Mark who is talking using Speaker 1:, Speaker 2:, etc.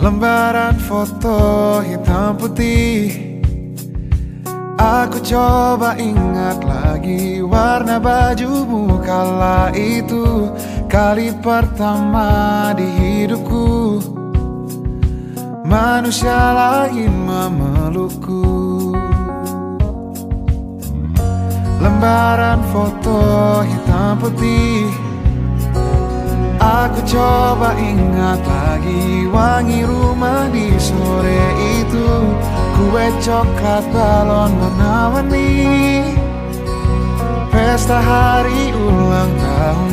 Speaker 1: Lembaran foto hitam putih. Aku coba ingat lagi warna bajumu kala itu, kali pertama di hidupku manusia lain memelukku. Lembaran foto hitam putih. Aku coba ingat lagi wangi rumah di sore itu, kue coklat balon warna-warni, pesta hari ulang tahun